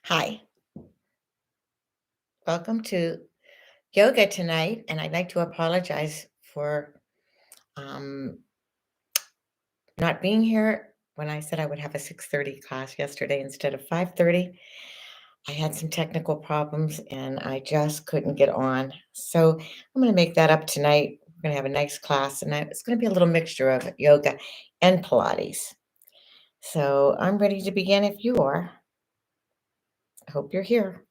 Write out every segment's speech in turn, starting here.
Hi, welcome to yoga tonight, and I'd like to apologize for um, not being here when I said I would have a 6:30 class yesterday instead of 5:30. I had some technical problems and I just couldn't get on. So I'm going to make that up tonight. We're going to have a nice class, and it's going to be a little mixture of yoga and Pilates. So I'm ready to begin if you are. I hope you're here.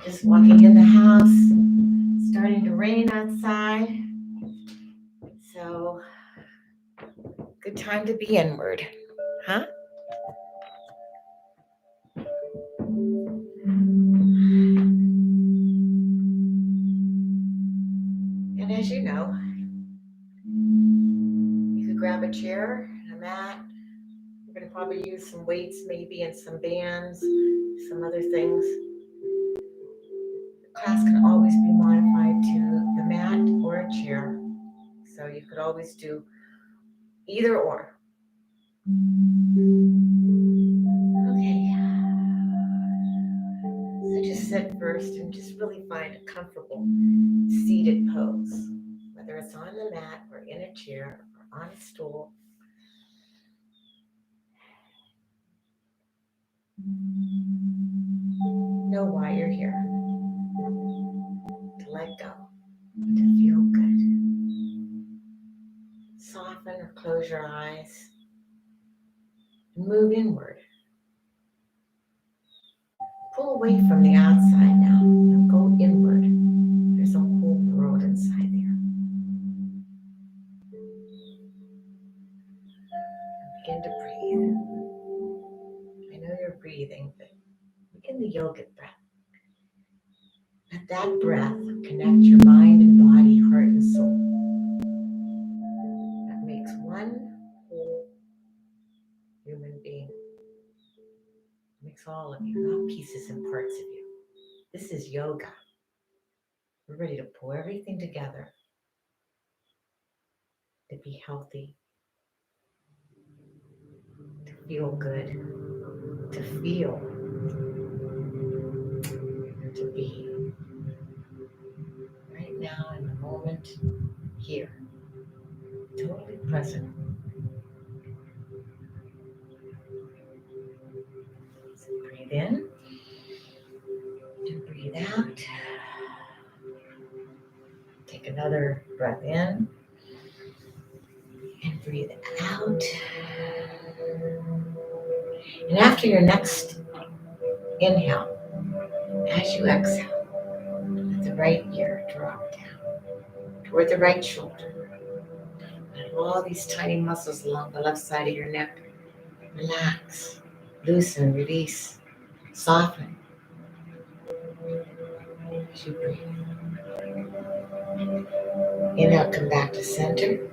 Just walking in the house, starting to rain outside. So, good time to be inward, huh? And as you know, you could grab a chair and a mat. We're going to probably use some weights, maybe, and some bands, some other things. The class can always be modified to the mat or a chair. So, you could always do either or. Okay. So just sit first and just really find a comfortable seated pose, whether it's on the mat or in a chair or on a stool. Know why you're here. To let go, to feel good. Soften or close your eyes and move inward. Pull away from the outside now and go inward. There's a whole world inside there. Begin to breathe. I know you're breathing, but begin the yogic breath. Let that breath connect your mind and body, heart and soul. That makes one whole human being. It makes all of you, not pieces and parts of you. This is yoga. We're ready to pull everything together to be healthy, to feel good, to feel, to be. Right now, in the moment, here, totally present. So breathe in and breathe out. Take another breath in and breathe out. And after your next inhale, as you exhale, let the right ear drop down toward the right shoulder. And all these tiny muscles along the left side of your neck relax, loosen, release, soften as you breathe. Inhale, come back to center.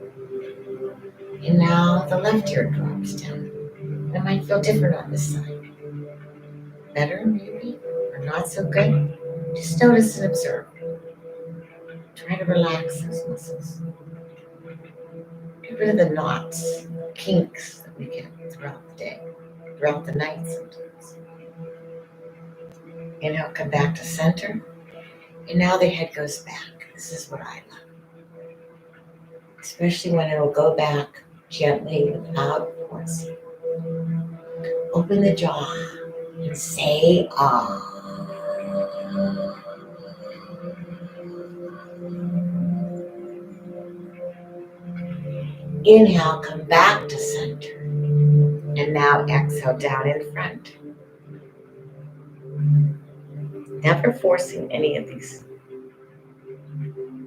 And now the left ear drops down. And it might feel different on this side. Better, maybe, or not so good. Just notice and observe. Try to relax those muscles. Get rid of the knots, kinks that we get throughout the day, throughout the night sometimes. Inhale, come back to center. And now the head goes back. This is what I love. Especially when it'll go back gently without forcing. Open the jaw and say ah. Inhale, come back to center. And now exhale down in front. Never forcing any of these.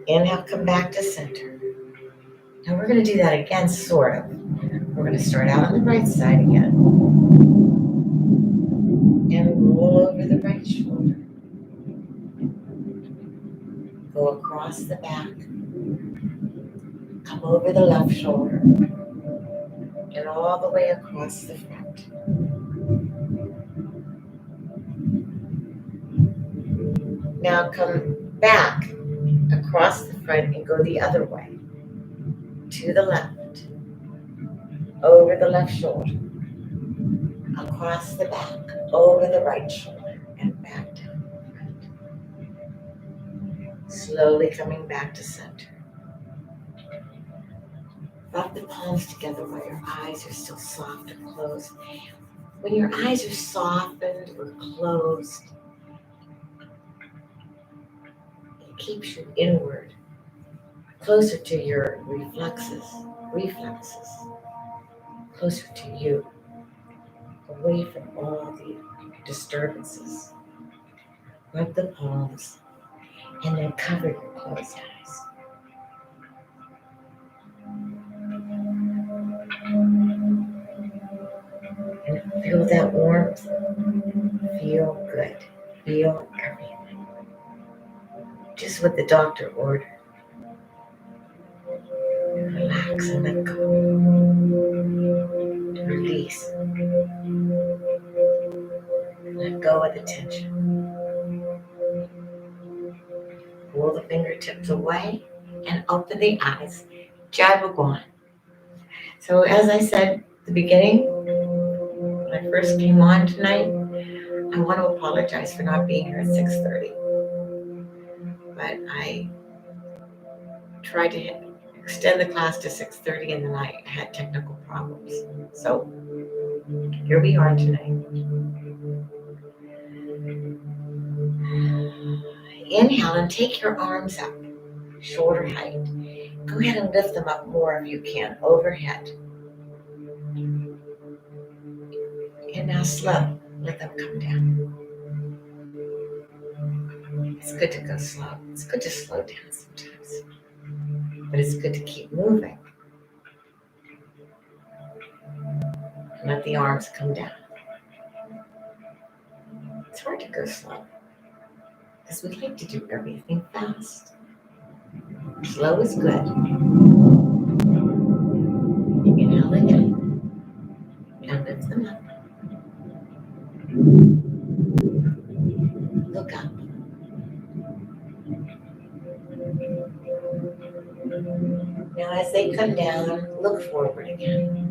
Inhale, come back to center. Now we're going to do that again, sort of. We're going to start out on the right side again. And roll over the right shoulder. Go across the back. Come over the left shoulder. And all the way across the front. Now come back across the front and go the other way. To the left, over the left shoulder, across the back, over the right shoulder, and back down the front. Slowly coming back to center. Rub the palms together while your eyes are still soft or closed. When your eyes are softened or closed, it keeps you inward, closer to your reflexes, closer to you, away from all the disturbances. Rub the palms and then cover your closed eyes. And feel that warmth. Feel good. Feel everything. Just what the doctor ordered. Relax and let go. Release. Let go of the tension. Pull the fingertips away and open the eyes. Jai Bhagwan. So as I said at the beginning, when I first came on tonight, I want to apologize for not being here at 6:30. But I tried to extend the class to 6:30 and then I had technical problems. So here we are tonight. Inhale and take your arms up, shoulder height. Go ahead and lift them up more if you can, overhead. And now slow, let them come down. It's good to go slow. It's good to slow down sometimes. But it's good to keep moving. Let the arms come down. It's hard to go slow because we like to do everything fast. Slow is good. Inhale again. And lift them up. Look up. Now as they come down, look forward again.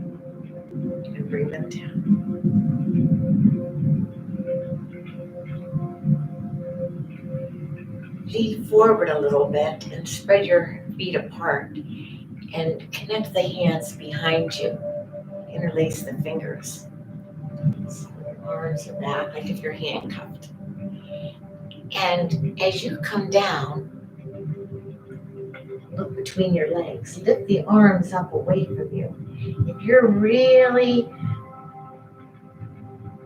And bring them down. Lean forward a little bit and spread your feet apart and connect the hands behind you. Interlace the fingers. So your arms are back like if you're handcuffed. And as you come down, look between your legs. Lift the arms up away from you. If you're really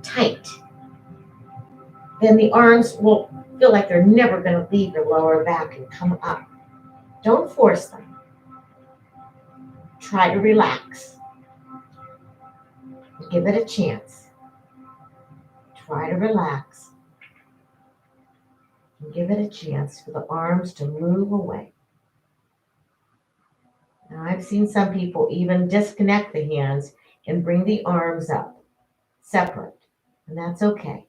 tight, then the arms will feel like they're never going to leave your lower back and come up. Don't force them. Try to relax. Give it a chance. Try to relax. And give it a chance for the arms to move away. Now, I've seen some people even disconnect the hands and bring the arms up separate, and that's okay.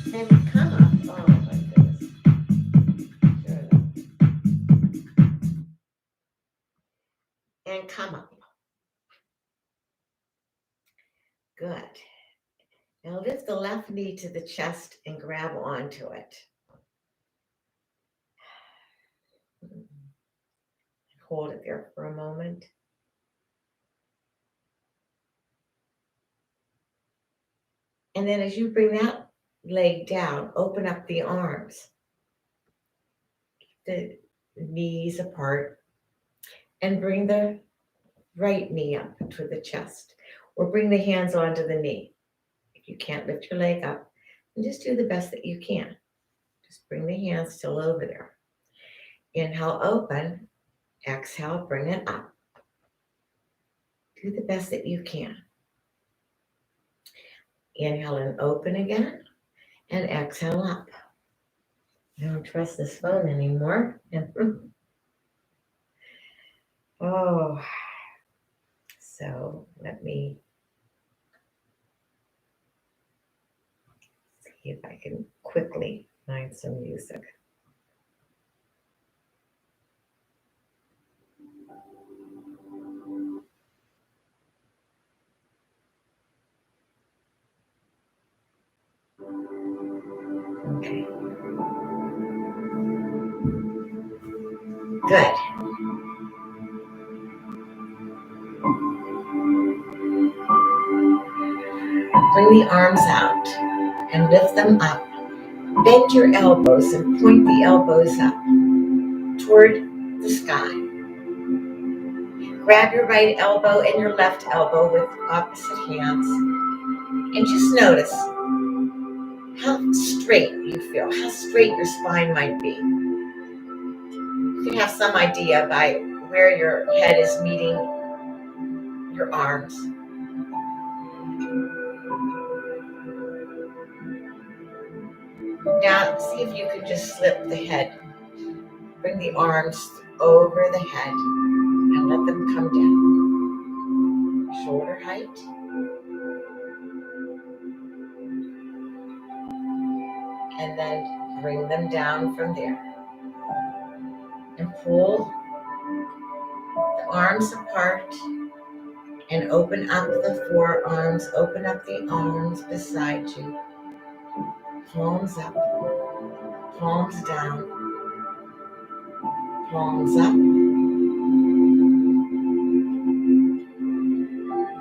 Then come up. Oh my goodness. And come up. Good. Now lift the left knee to the chest and grab onto it. Hold it there for a moment. And then as you bring that leg down, open up the arms. Keep the knees apart and bring the right knee up to the chest or bring the hands onto the knee. If you can't lift your leg up, then just do the best that you can. Just bring the hands still over there. Inhale, open. Exhale, bring it up. Do the best that you can. Inhale and open again, and exhale up. I don't trust this phone anymore. Oh, so let me see if I can quickly Find some music. Okay, good. Bring the arms out and lift them up. Bend your elbows and point the elbows up toward the sky. Grab your right elbow and your left elbow with opposite hands and just notice how straight you feel, how straight your spine might be. You can have some idea by where your head is meeting your arms. Now, see if you could just slip the head. Bring the arms over the head and let them come down. Shoulder height. And then bring them down from there. And pull the arms apart and open up the forearms. Open up the arms beside you. Palms up, palms down, palms up.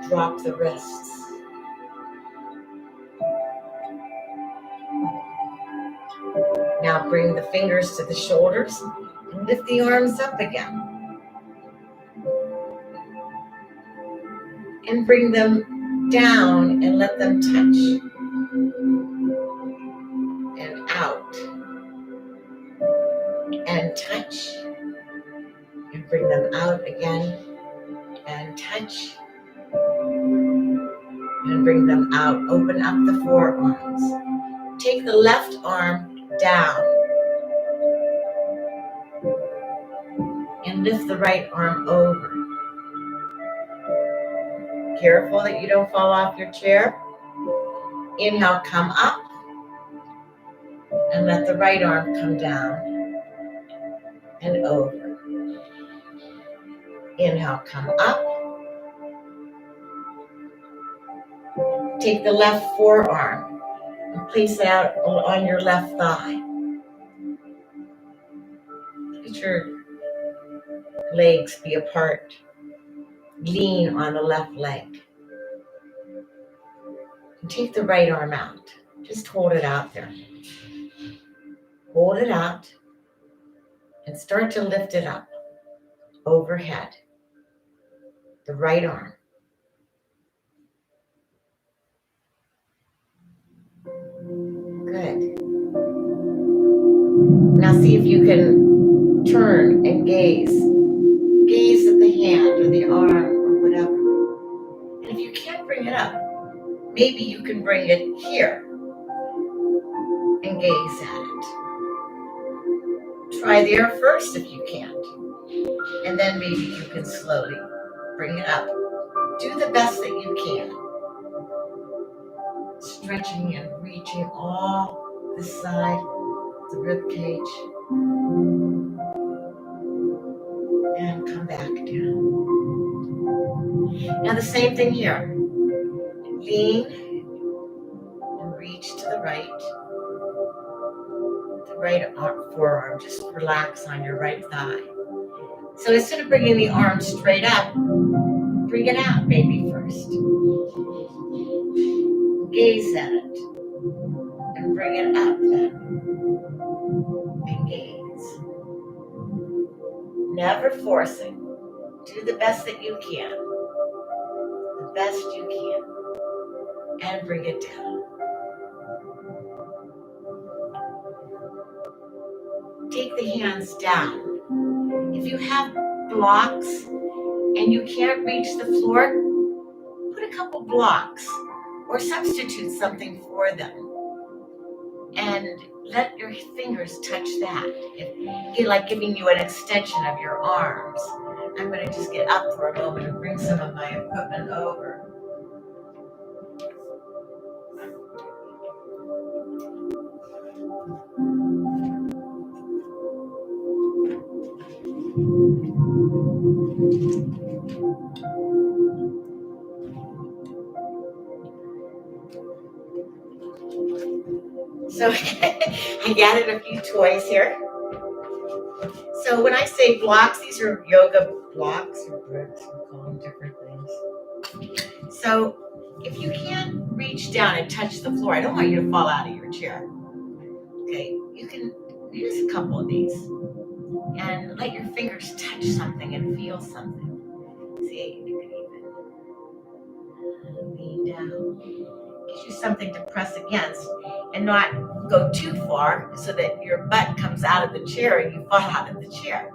Drop the wrists. Now bring the fingers to the shoulders and lift the arms up again. And bring them down and let them touch. And out. And touch. And bring them out again. And touch. And bring them out. Open up the forearms. Take the left arm down. And lift the right arm over. Careful that you don't fall off your chair. Inhale, come up. And let the right arm come down and over. Inhale, come up. Take the left forearm and place it out on your left thigh. Let your legs be apart. Lean on the left leg. And take the right arm out. Just hold it out there. Hold it out and start to lift it up overhead. The right arm. Good. Now see if you can turn and gaze. Gaze at the hand or the arm or whatever. And if you can't bring it up, maybe you can bring it here and gaze at it. Try there first if you can't. And then maybe you can slowly bring it up. Do the best that you can. Stretching and reaching all the side of the rib cage. And come back down. Now the same thing here. Lean and reach to the right. The right forearm, just relax on your right thigh. So instead of bringing the arm straight up, bring it out maybe first. Gaze at it and bring it up then. And gaze. Never forcing. Do the best that you can. The best you can. And bring it down. Take the hands down. If you have blocks and you can't reach the floor, put a couple blocks or substitute something for them. And let your fingers touch that. It's like giving you an extension of your arms. I'm going to just get up for a moment and bring some of my equipment over. So I gathered a few toys here. So when I say blocks, these are yoga blocks or bricks, we call them different things. So if you can't reach down and touch the floor, I don't want you to fall out of your chair. Okay, you can use a couple of these and let your fingers touch something and feel something. See, you can even lean down. Gives you something to press against and not go too far so that your butt comes out of the chair and you fall out of the chair.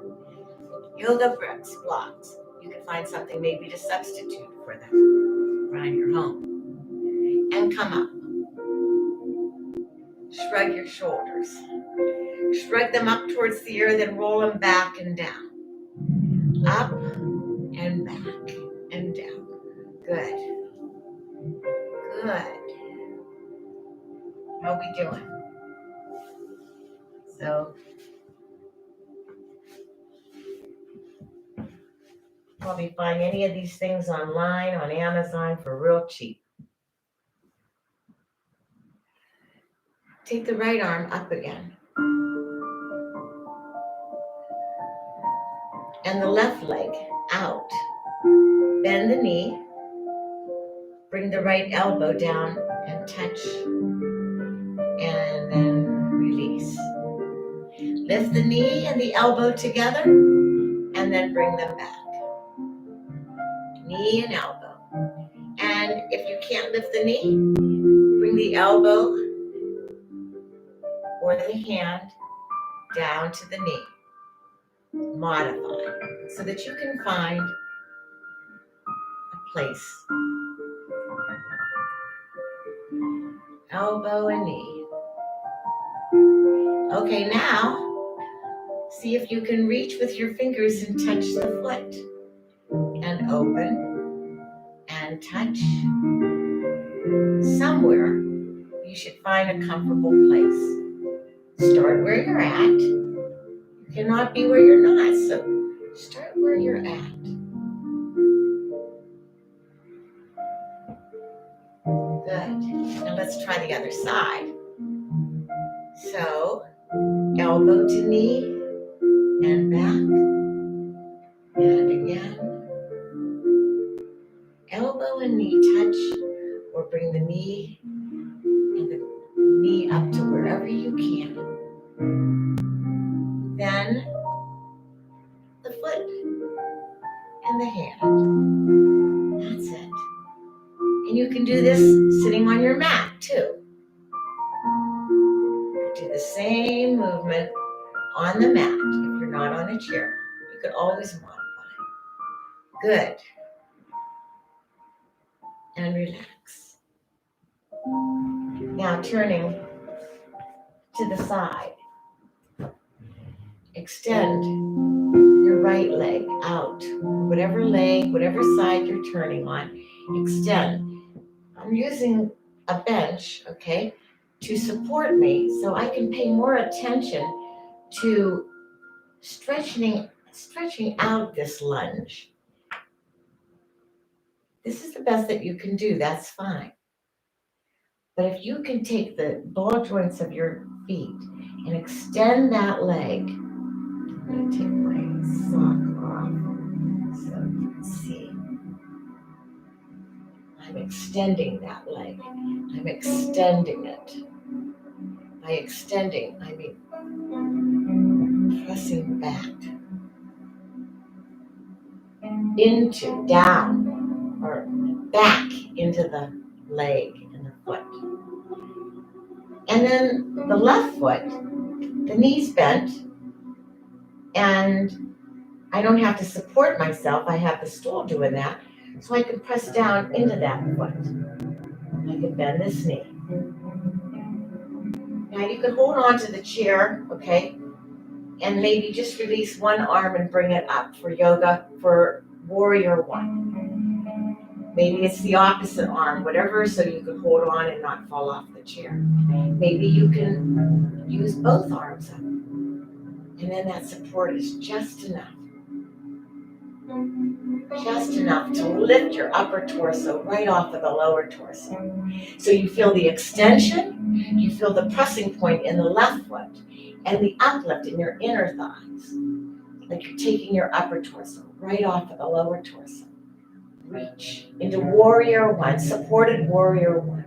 Yoga bricks, blocks. You can find something maybe to substitute for them around your home. And come up. Shrug your shoulders. Shrug them up towards the earth and roll them back and down. Up and back and down. Good. Good. How are we doing? So, probably find any of these things online on Amazon for real cheap. Take the right arm up again. And the left leg out. Bend the knee. Bring the right elbow down and touch. And then release. Lift the knee and the elbow together and then bring them back. Knee and elbow. And if you can't lift the knee, bring the elbow or the hand down to the knee. Modify so that you can find a place. Elbow and knee. Okay, now see if you can reach with your fingers and touch the foot. And open and touch. Somewhere you should find a comfortable place. Start where you're at. You cannot be where you're not, so start where you're at. Good. Now let's try the other side. So, elbow to knee and back. And again. Elbow and knee touch, or bring the knee and the knee up to wherever you can. Then the foot and the hand. That's it. And you can do this sitting on your mat too. Do the same movement on the mat if you're not on a chair. You could always modify. Good. And relax. Now turning to the side. Extend your right leg out. Whatever leg, whatever side you're turning on, extend. I'm using a bench, okay, to support me so I can pay more attention to stretching out this lunge. This is the best that you can do, that's fine. But if you can take the ball joints of your feet and extend that leg, I'm going to take my sock off so you can see. I'm extending that leg. I'm extending it. By extending, I mean pressing back into, down, or back into the leg and the foot. And then the left foot, the knee's bent, and I don't have to support myself. I have the stool doing that, so I can press down into that foot. I can bend this knee. Now you can hold on to the chair, okay, and maybe just release one arm and bring it up for yoga, for warrior one. Maybe it's the opposite arm, whatever, so you can hold on and not fall off the chair. Maybe you can use both arms up, and then that support is just enough. Just enough to lift your upper torso right off of the lower torso. So you feel the extension, you feel the pressing point in the left foot, and the uplift in your inner thighs. Like you're taking your upper torso right off of the lower torso. Reach into warrior one, supported warrior one.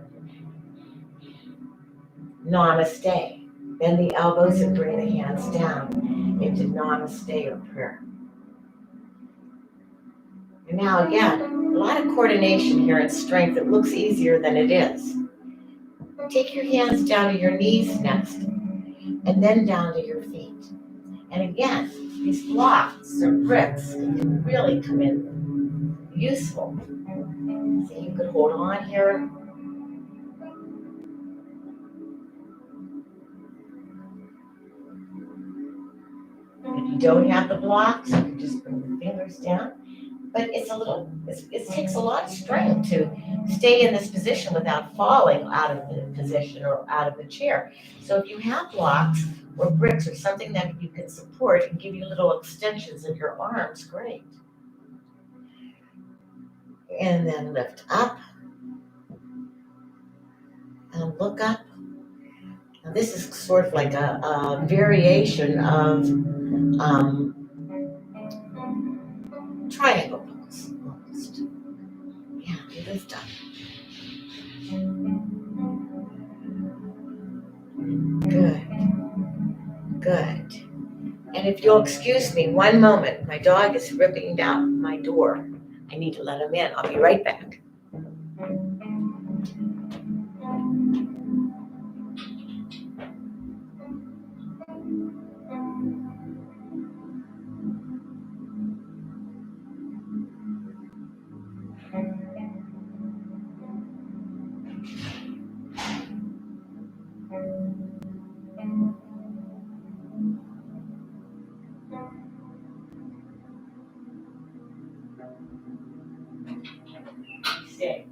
Namaste. Bend the elbows and bring the hands down into namaste or prayer. And now again, a lot of coordination here and strength. It looks easier than it is. Take your hands down to your knees next, and then down to your feet. And again, these blocks or bricks can really come in useful. So you could hold on here. If you don't have the blocks, you can just bring the fingers down. But it takes a lot of strength to stay in this position without falling out of the position or out of the chair. So if you have blocks or bricks or something that you can support and give you little extensions of your arms, great. And then lift up and look up. Now this is sort of like a variation of triangle pose, almost. Yeah, lift up. Good. Good. And if you'll excuse me 1 moment, my dog is ripping down my door. I need to let him in. I'll be right back. Stay.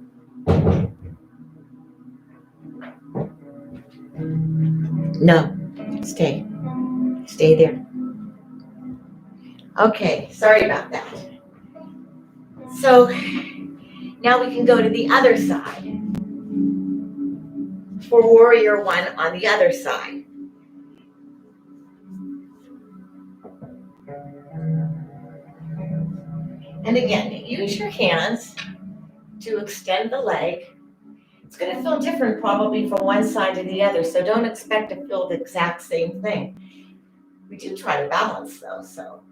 No, stay. Stay there. Okay, sorry about that. So now we can go to the other side for warrior one on the other side. And again, use your hands to extend the leg. It's going to feel different probably from one side to the other, so don't expect to feel the exact same thing. We do try to balance though, so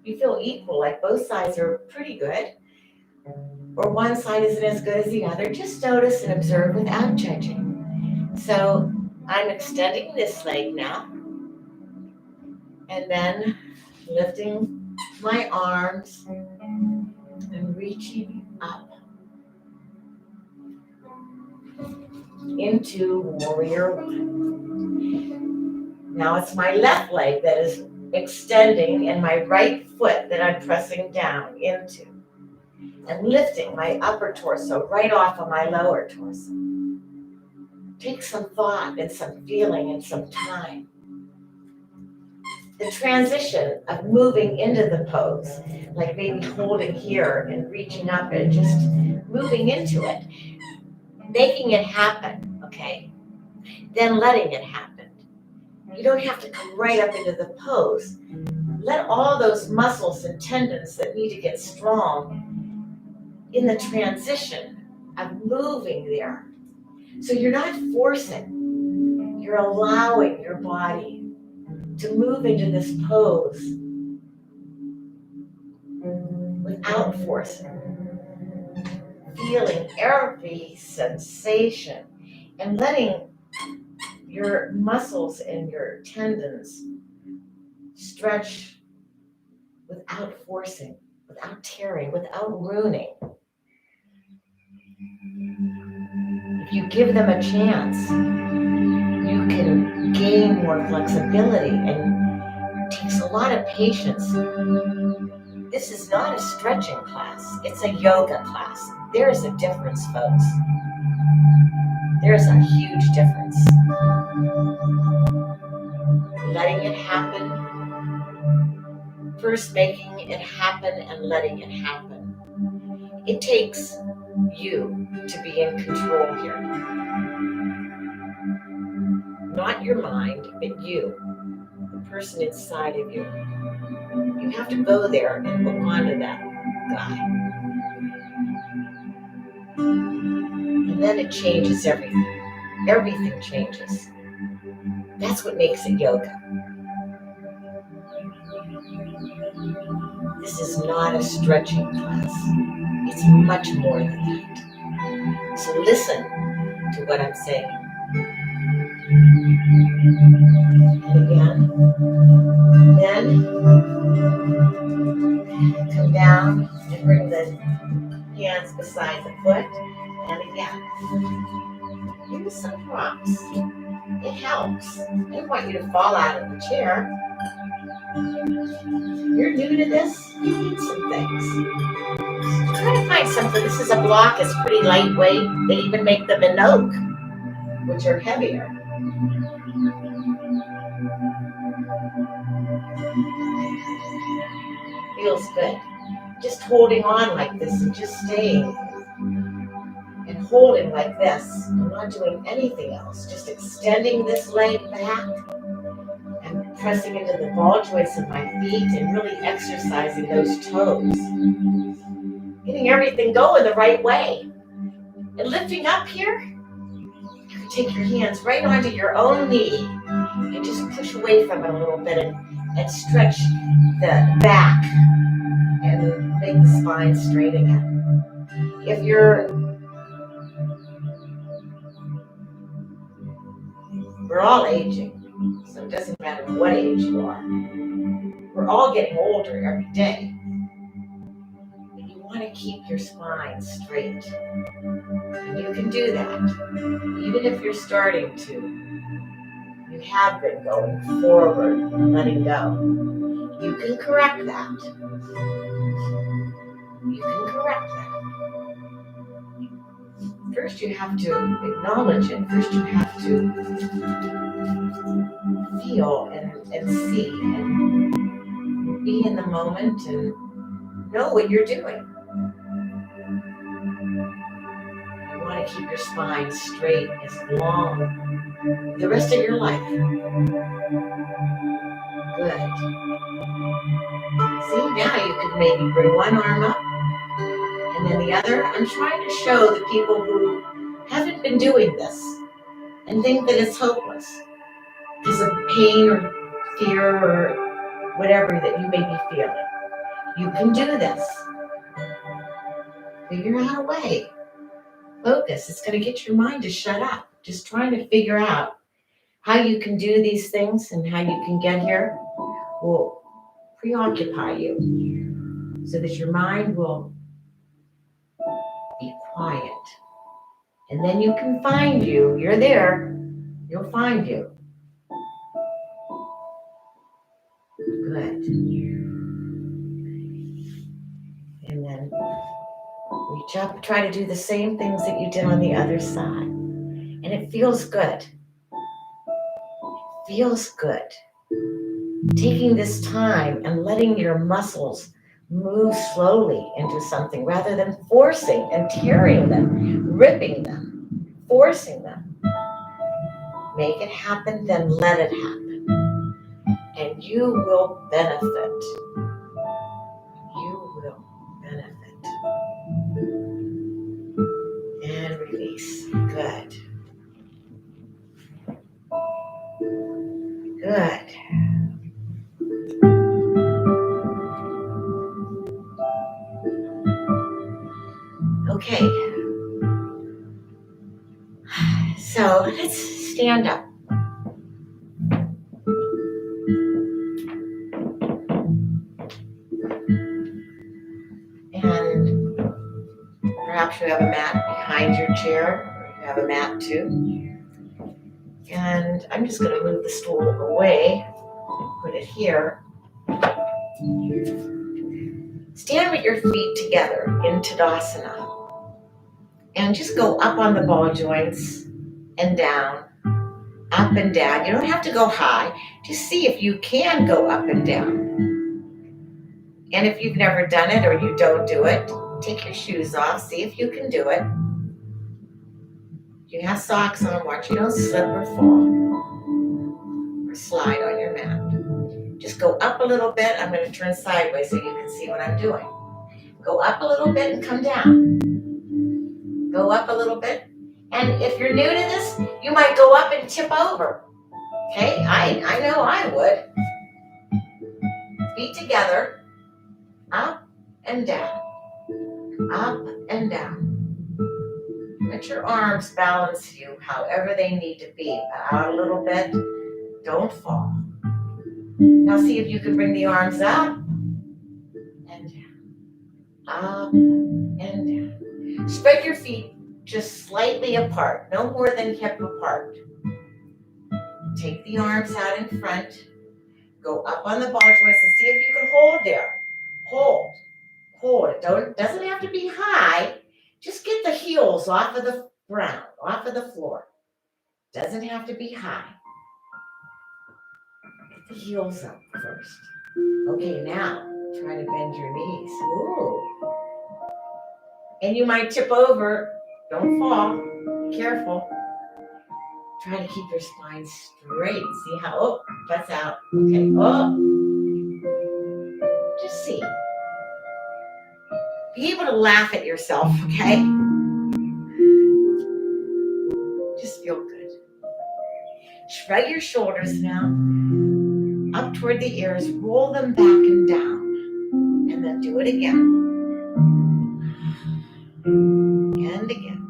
you feel equal, like both sides are pretty good, or one side isn't as good as the other. Just notice and observe without judging. So I'm extending this leg now, and then lifting my arms and reaching up into warrior one. Now it's my left leg that is extending and my right foot that I'm pressing down into and lifting my upper torso right off of my lower torso. Take some thought and some feeling and some time. The transition of moving into the pose, like maybe holding here and reaching up and just moving into it, making it happen, okay? Then letting it happen. You don't have to come right up into the pose. Let all those muscles and tendons that need to get strong in the transition of moving there. So you're not forcing, you're allowing your body to move into this pose without forcing. Feeling every sensation and letting your muscles and your tendons stretch without forcing, without tearing, without ruining. If you give them a chance, you can gain more flexibility, and it takes a lot of patience. This is not a stretching class, it's a yoga class. There is a difference, folks. There's a huge difference. Letting it happen, first making it happen and letting it happen. It takes you to be in control here. Not your mind, but you, the person inside of you. You have to go there and hook onto that guy. And then it changes everything. Everything changes. That's what makes it yoga. This is not a stretching class. It's much more than that. So listen to what I'm saying. And again. Then come down and bring the hands beside the foot. And again. Use some props. It helps. I don't want you to fall out of the chair. You're new to this, you need some things. Try to find something. This is a block, it's pretty lightweight. They even make them in oak, which are heavier. Feels good. Just holding on like this and just staying and holding like this. I'm not doing anything else. Just extending this leg back and pressing into the ball joints of my feet and really exercising those toes. Getting everything going the right way. And lifting up here, you can take your hands right onto your own knee and just push away from it a little bit and stretch the back and make the spine straight again. If we're all aging, so it doesn't matter what age you are. We're all getting older every day. But you want to keep your spine straight. And you can do that. Even if you're starting to, you have been going forward and letting go. You can correct that. You can correct that. First you have to acknowledge it. First you have to feel and see and be in the moment and know what you're doing. You want to keep your spine straight as long the rest of your life. Good. See, now you can maybe bring one arm up and then the other. I'm trying to show the people who haven't been doing this and think that it's hopeless because of pain or fear or whatever that you may be feeling. You can do this. Figure out a way. Focus. It's going to get your mind to shut up. Just trying to figure out how you can do these things and how you can get here will preoccupy you so that your mind will be quiet. And then you can find you. You're there. You'll find you. Good. And then reach up. Try to do the same things that you did on the other side. And it feels good. It feels good. Taking this time and letting your muscles move slowly into something rather than forcing and tearing them, ripping them, forcing them. Make it happen, then let it happen. And you will benefit. You will benefit. And release. Good. Good. Okay. So let's stand up. And perhaps you have a mat behind your chair, or you have a mat too. And I'm just going to move the stool away and put it here. Stand with your feet together in Tadasana. And just go up on the ball joints and down, up and down. You don't have to go high. Just see if you can go up and down. And if you've never done it or you don't do it, take your shoes off, see if you can do it. You have socks on, watch you don't slip or fall or slide on your mat. Just go up a little bit. I'm going to turn sideways so you can see what I'm doing. Go up a little bit and come down. Go up a little bit. And if you're new to this, you might go up and tip over. Okay, I know I would. Feet together, up and down, up and down. Let your arms balance you however they need to be. Out a little bit, don't fall. Now see if you can bring the arms up and down, up and down. Spread your feet just slightly apart, no more than hip apart. Take the arms out in front. Go up on the ball joints and see if you can hold there. Hold. It doesn't have to be high. Just get the heels off of the ground, off of the floor. Doesn't have to be high. Get the heels up first. Okay, now try to bend your knees. Ooh. And you might tip over. Don't fall. Be careful. Try to keep your spine straight. See how, that's out. Okay, just see. Be able to laugh at yourself, okay? Just feel good. Shrug your shoulders now, up toward the ears, roll them back and down, and then do it again. And again.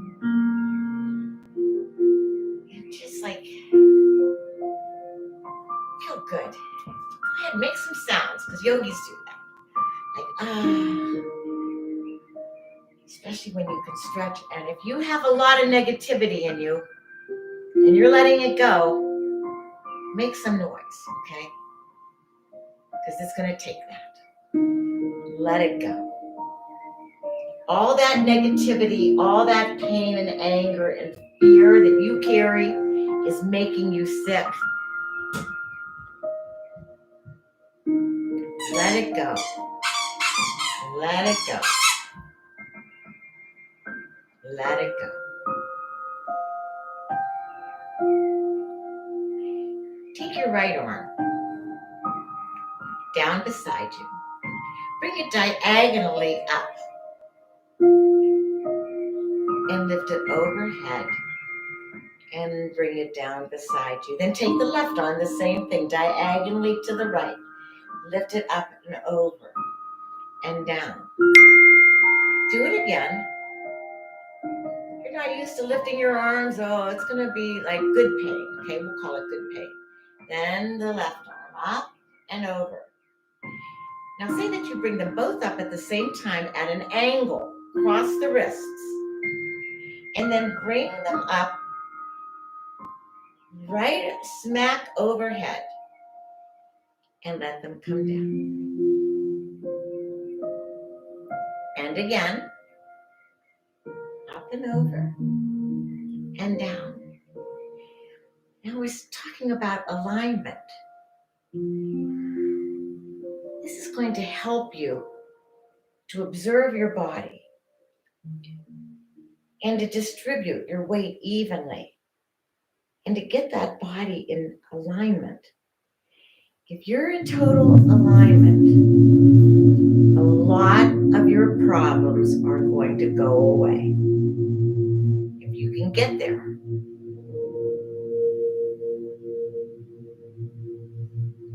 And just like, feel good. Go ahead, make some sounds, because yogis do that. Like, especially when you can stretch. And if you have a lot of negativity in you, and you're letting it go, make some noise, okay? Because it's going to take that. Let it go. All that negativity, all that pain and anger and fear that you carry is making you sick. Let it go. Let it go. Let it go. Take your right arm down beside you. Bring it diagonally up and lift it overhead and bring it down beside you. Then take the left arm, the same thing, diagonally to the right. Lift it up and over and down. Do it again. If you're not used to lifting your arms, it's going to be like good pain. Okay, we'll call it good pain. Then the left arm up and over. Now say that you bring them both up at the same time at an angle, cross the wrists, and then bring them up right smack overhead and let them come down. And again, up and over and down. Now we're talking about alignment. This is going to help you to observe your body and to distribute your weight evenly and to get that body in alignment. If you're in total alignment, a lot of your problems are going to go away. If you can get there.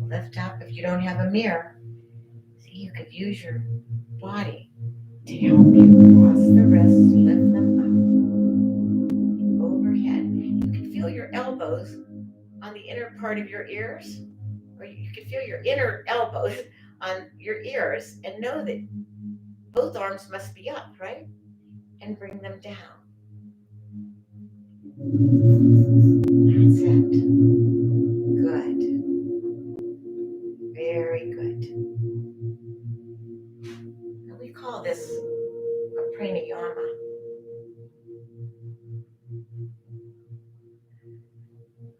Lift up. If you don't have a mirror, see, you could use your body to help you cross the wrists, lift them up, overhead. You can feel your elbows on the inner part of your ears, or you can feel your inner elbows on your ears and know that both arms must be up, right? And bring them down. That's it. Good. Very good. And we call this a pranayama.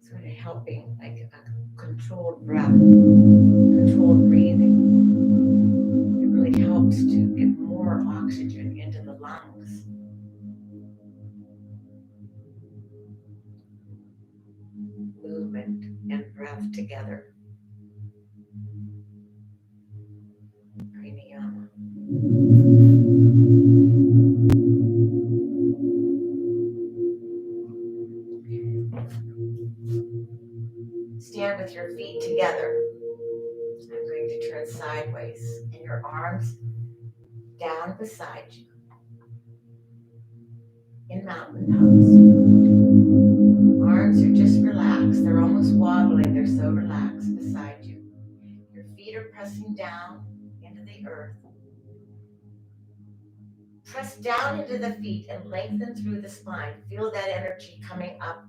Sort of helping, like a controlled breath, controlled breathing. It really movement and breath together. Pranayama. Stand with your feet together. I'm going to turn sideways and your arms down beside you in mountain pose. Arms are just relaxed. They're almost wobbling. They're so relaxed beside you. Your feet are pressing down into the earth. Press down into the feet and lengthen through the spine. Feel that energy coming up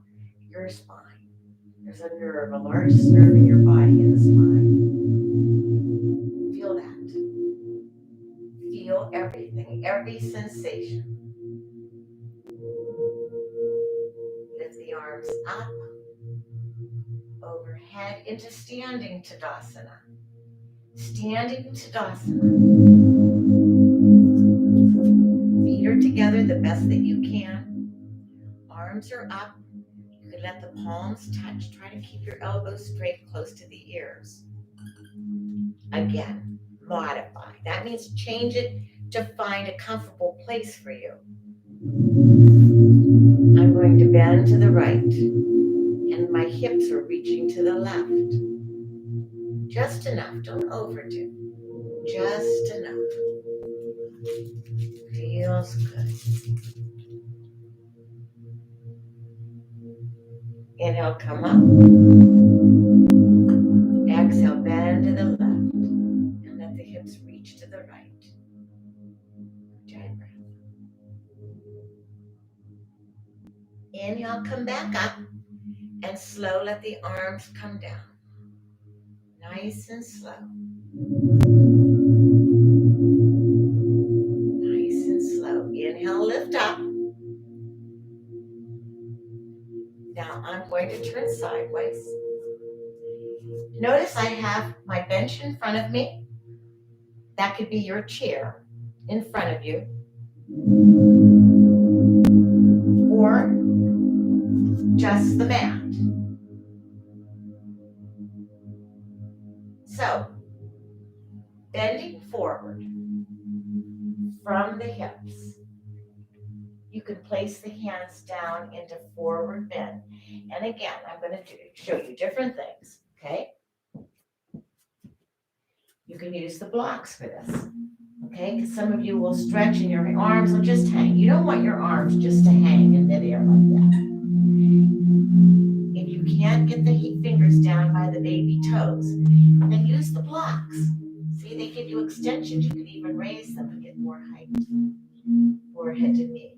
your spine. There's a nerve, a largest nerve in your body in the spine. Feel that. Feel everything, every sensation. Lift the arms up, overhead into standing Tadasana. Standing Tadasana. Feet are together the best that you can. Arms are up. You can let the palms touch. Try to keep your elbows straight close to the ears. Again, modify. That means change it to find a comfortable place for you. I'm going to bend to the right, and my hips are reaching to the left. Just enough, don't overdo. Just enough. Feels good. Inhale, come up. Exhale, bend to the left, and let the hips reach to the right. Giant breath. Inhale, come back up, and slow, let the arms come down. Nice and slow. Nice and slow. Inhale, lift up. Now I'm going to turn sideways. Notice I have my bench in front of me. That could be your chair in front of you. Or just the mat. So, bending forward from the hips. You can place the hands down into forward bend. And again, I'm going to show you different things, okay? You can use the blocks for this, okay? Because some of you will stretch and your arms will just hang. You don't want your arms just to hang in midair like that. If you can't get the fingers down by the baby toes, then use the blocks. See, they give you extensions. You can even raise them and get more height. Forehead to knee.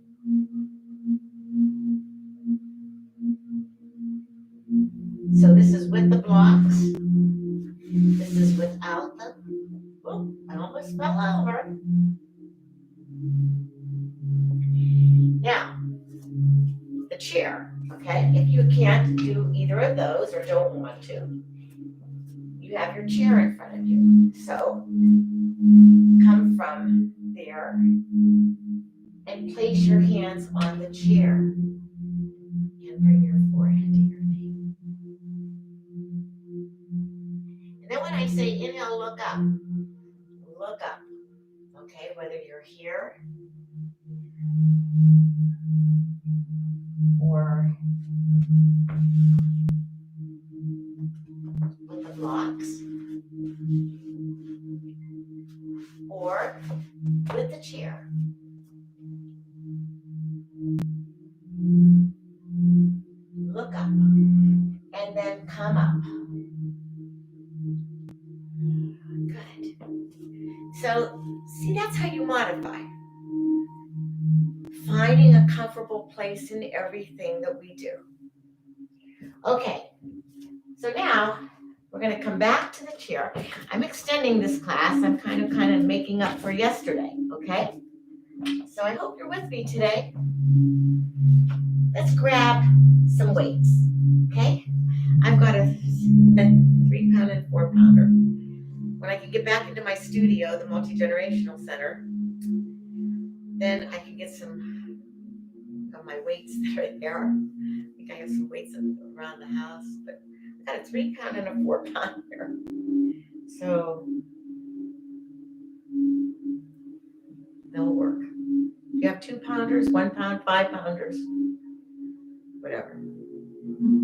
So this is with the blocks. This is without them. Oh, I almost fell over. Now, the chair, okay? If you can't do either of those or don't want to, you have your chair in front of you. So, come from there and place your hands on the chair and bring your forehead to your knee. And then when I say inhale, look up. Look up, okay? Whether you're here or with the blocks or with the chair. Look up and then come up. Good. So, see, that's how you modify. Finding a comfortable place in everything that we do. Okay, so now we're going to come back to the chair. I'm extending this class. I'm kind of making up for yesterday, okay? So I hope you're with me today. Let's grab some weights, okay? I've got a 3-pound and 4-pounder. When I can get back into my studio, the Multi-Generational Center, then I can get some of my weights that are there. I think I have some weights around the house, but I got a 3-pound and a 4-pounder. So they'll work. You have 2-pounders, 1-pound, 5-pounders, whatever.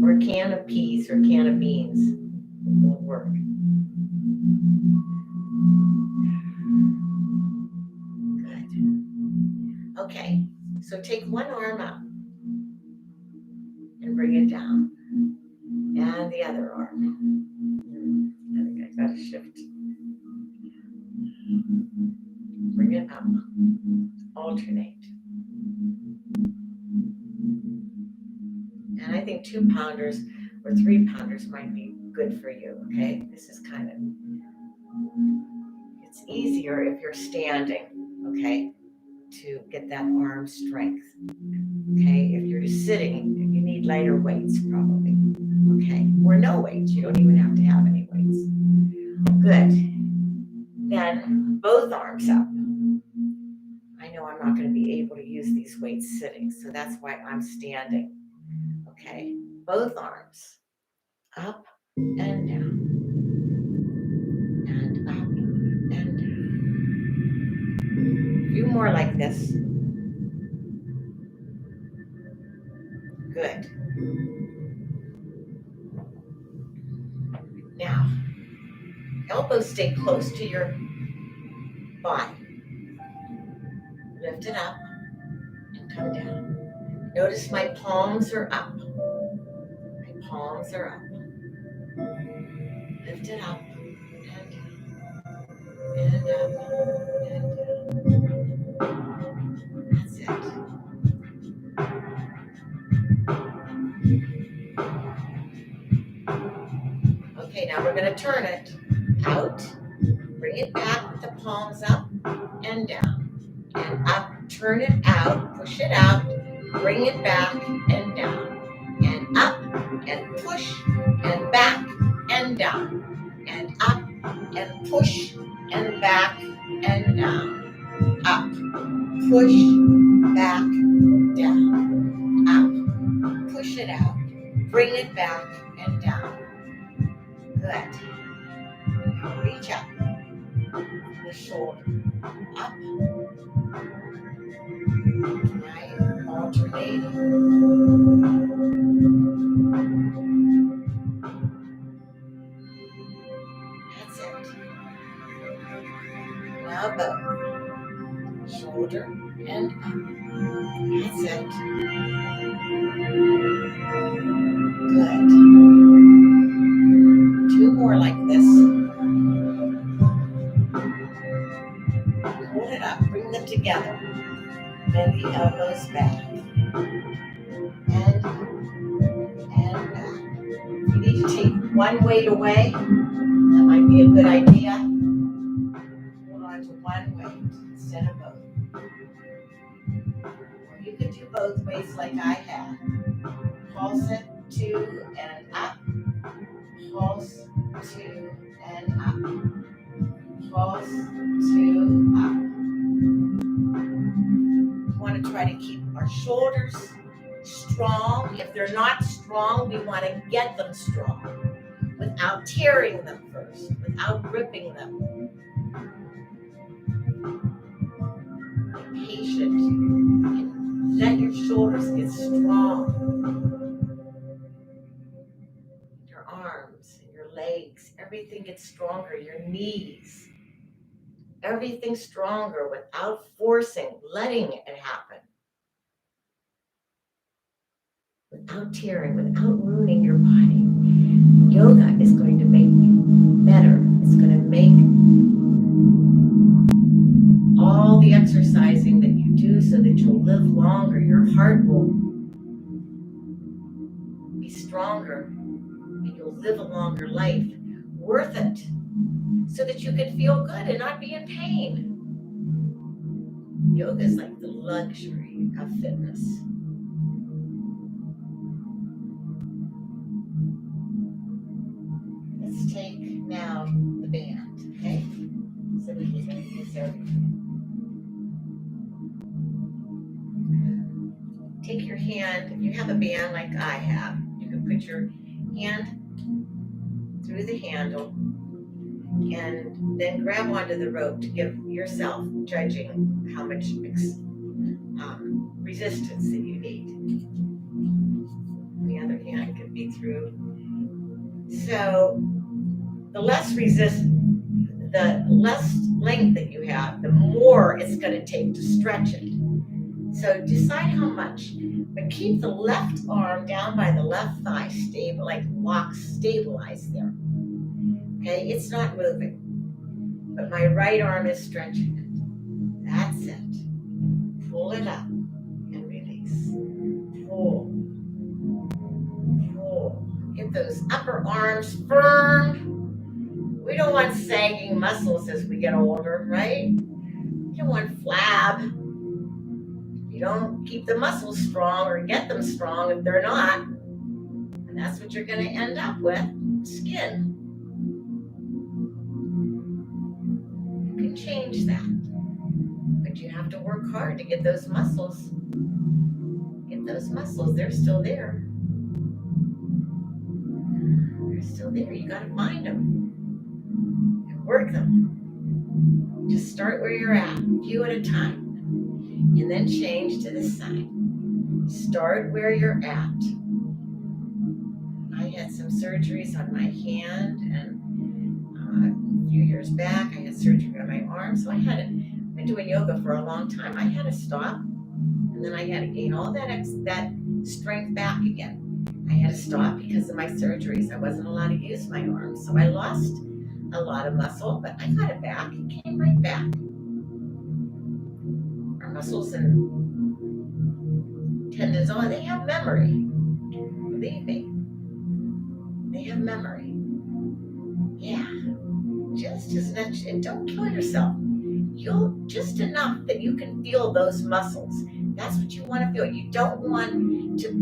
Or a can of peas or a can of beans will work. Good. Okay, so take one arm up and bring it down. And the other arm. I think I gotta shift. Bring it up. Alternate. And I think 2-pounders or 3-pounders might be good for you, okay? This is kind of, it's easier if you're standing, okay, to get that arm strength, okay? If you're just sitting, you need lighter weights probably, okay? Or no weights, you don't even have to have any weights. Good. Then both arms up. I know I'm not going to be able to use these weights sitting, so that's why I'm standing. Okay, both arms up and down, and up and down. A few more like this. Good. Now, elbows stay close to your body. Lift it up and come down. Notice my palms are up. My palms are up. Lift it up and down. And up and down. That's it. Okay, now we're going to turn it out. Bring it back with the palms up and down. And up, turn it out, push it out, bring it back and down. And up and push and back and down. And up and push and back and down. Up, push, back, down. Up, push it out, bring it back and down. Good. Now reach up, the shoulder, up, right, alternating. That's it. Now both, shoulder and up. That's it. Good. 2 more like this. Hold it up, bring them together. Bend the elbows back. And back. You need to take one weight away. That might be a good idea. Hold on to one weight instead of both. Or you could do both ways like I had. Pulse it, 2 and up. Pulse, 2 and up. Pulse, 2, up. We want to try to keep our shoulders strong. If they're not strong, we want to get them strong without tearing them first, without ripping them. Be patient and let your shoulders get strong. Your arms and your legs, everything gets stronger. Your knees, everything stronger without forcing, letting it happen. Without tearing, without ruining your body. Yoga is going to make you better. It's going to make all the exercising that you do so that you'll live longer. Your heart will be stronger and you'll live a longer life. Worth it so that you can feel good and not be in pain. Yoga is like the luxury of fitness. Let's take now the band, okay? So we can use everything. Take your hand, if you have a band like I have, you can put your hand through the handle, and then grab onto the rope to give yourself judging how much resistance that you need. The other hand could be through. So the less length that you have, the more it's going to take to stretch it. So decide how much, but keep the left arm down by the left thigh stable, like stabilized there. Okay, it's not moving, but my right arm is stretching it. That's it. Pull it up and release. Pull. Pull. Get those upper arms firm. We don't want sagging muscles as we get older, right? You don't want flab. You don't keep the muscles strong or get them strong if they're not. And that's what you're going to end up with, skin. You can change that. But you have to work hard to get those muscles. Get those muscles. They're still there. They're still there. You got to find them and work them. Just start where you're at, a few at a time. And then change to this side. Start where you're at. I had some surgeries on my hand, and a few years back I had surgery on my arm, so I've been doing yoga for a long time. I had to stop, and then I had to gain all that strength back again. I had to stop because of my surgeries. I wasn't allowed to use my arm, so I lost a lot of muscle, but I got it back. It came right back. Our muscles and tendons, they have memory. Believe me. They have memory. Yeah. Just as much, and don't kill yourself. You'll just enough that you can feel those muscles. That's what you want to feel. You don't want to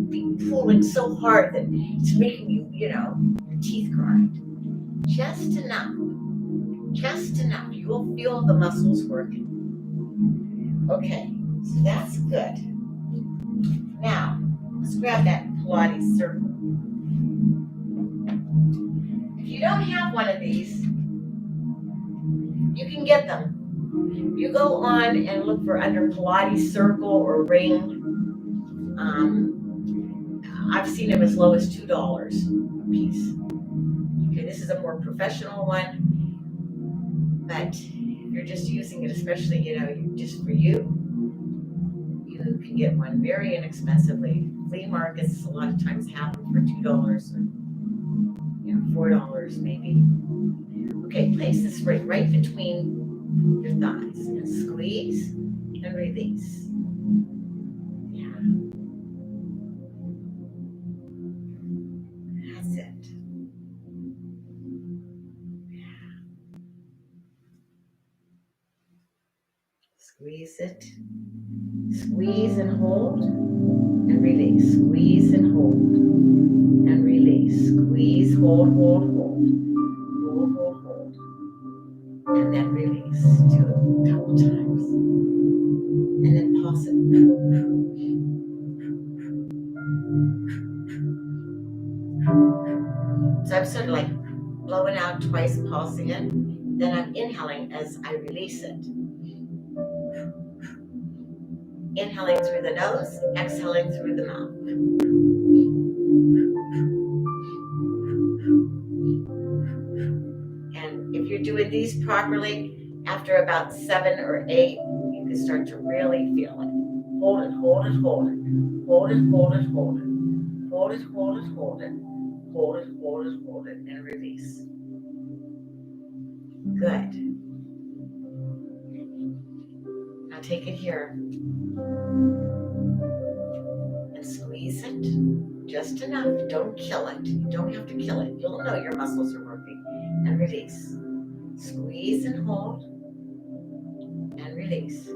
be pulling so hard that it's making you, your teeth grind. Just enough. Just enough. You will feel the muscles working. Okay, so that's good. Now, let's grab that Pilates circle. If you don't have one of these, you can get them. You go on and look for under Pilates circle or ring. I've seen them as low as $2 a piece. Okay, this is a more professional one, but if you're just using it, especially just for you can get one very inexpensively. Flea markets a lot of times have them for $2 or $4 maybe. Okay, place this right between your thighs and squeeze and release. Yeah. That's it. Yeah. Squeeze it. Squeeze and hold and release. Squeeze and hold and release. Squeeze, hold, hold, hold. Hold, hold, hold. And then release. Do it a couple times. And then pulse it. So I'm sort of like blowing out twice, pulsing it. Then I'm inhaling as I release it. Inhaling through the nose, exhaling through the mouth. And if you're doing these properly, after about 7 or 8, you can start to really feel it. Hold it, hold it, hold it. Hold it, hold it, hold it. Hold it, hold it, hold it. Hold it, hold it, hold it, and release. Good. Now take it here. And squeeze it just enough. Don't kill it. You don't have to kill it. You'll know your muscles are working. And release. Squeeze and hold. And release.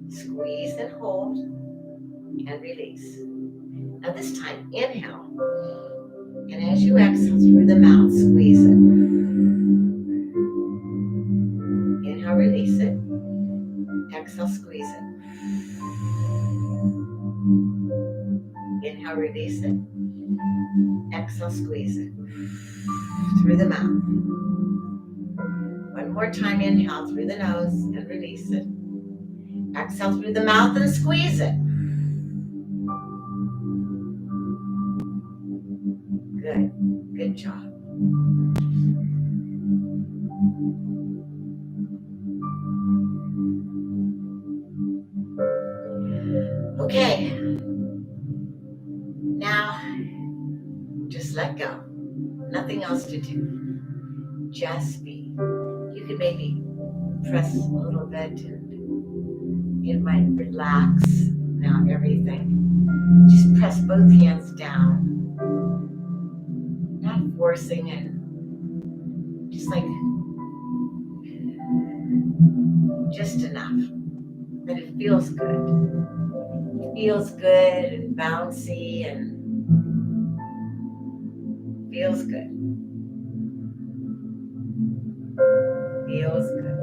Squeeze and hold. And release. Now this time, inhale. And as you exhale through the mouth, squeeze it. Inhale, release it. Exhale, squeeze it. Inhale, release it. Exhale, squeeze it through the mouth. One more time, inhale through the nose and release it. Exhale through the mouth and squeeze it. Good. Good job. Okay. Now, just let go. Nothing else to do. Just be. You can maybe press a little bit and it might relax now everything. Just press both hands down, not forcing it. Just like, just enough that it feels good. It feels good and bouncy and feels good. Feels good.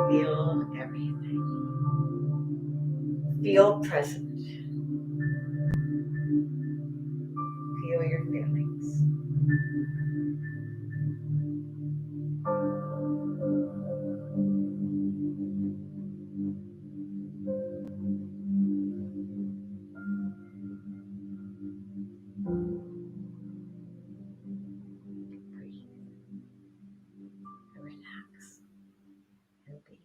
Feel everything. Feel present. Feel your feelings. Breathe and relax and be.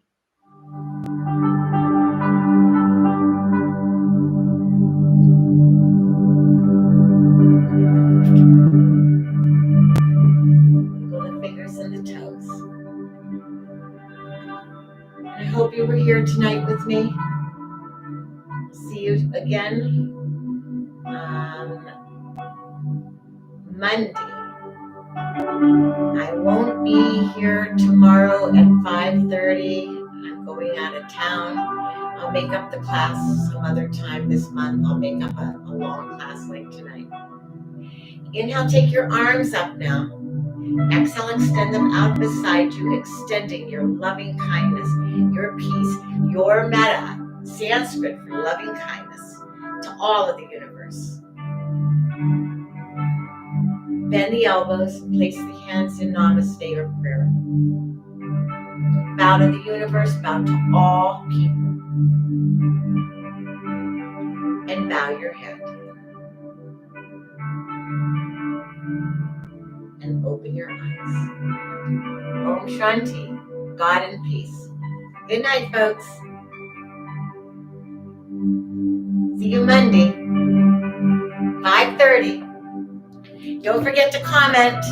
Wiggle the fingers and the toes. And I hope you were here tonight with me. See you again Monday. I won't be here tomorrow at 5:30. I'm going out of town. I'll make up the class some other time this month. I'll make up a long class like tonight. Inhale, take your arms up now. Exhale, extend them out beside you, extending your loving kindness, your peace, your metta, Sanskrit for loving kindness, to all of the universe. Bend the elbows, place the hands in namaste or prayer. Bow to the universe, bow to all people. And bow your head. And open your eyes. Om Shanti, God and peace. Good night, folks. See you Monday, 5:30. Don't forget to comment.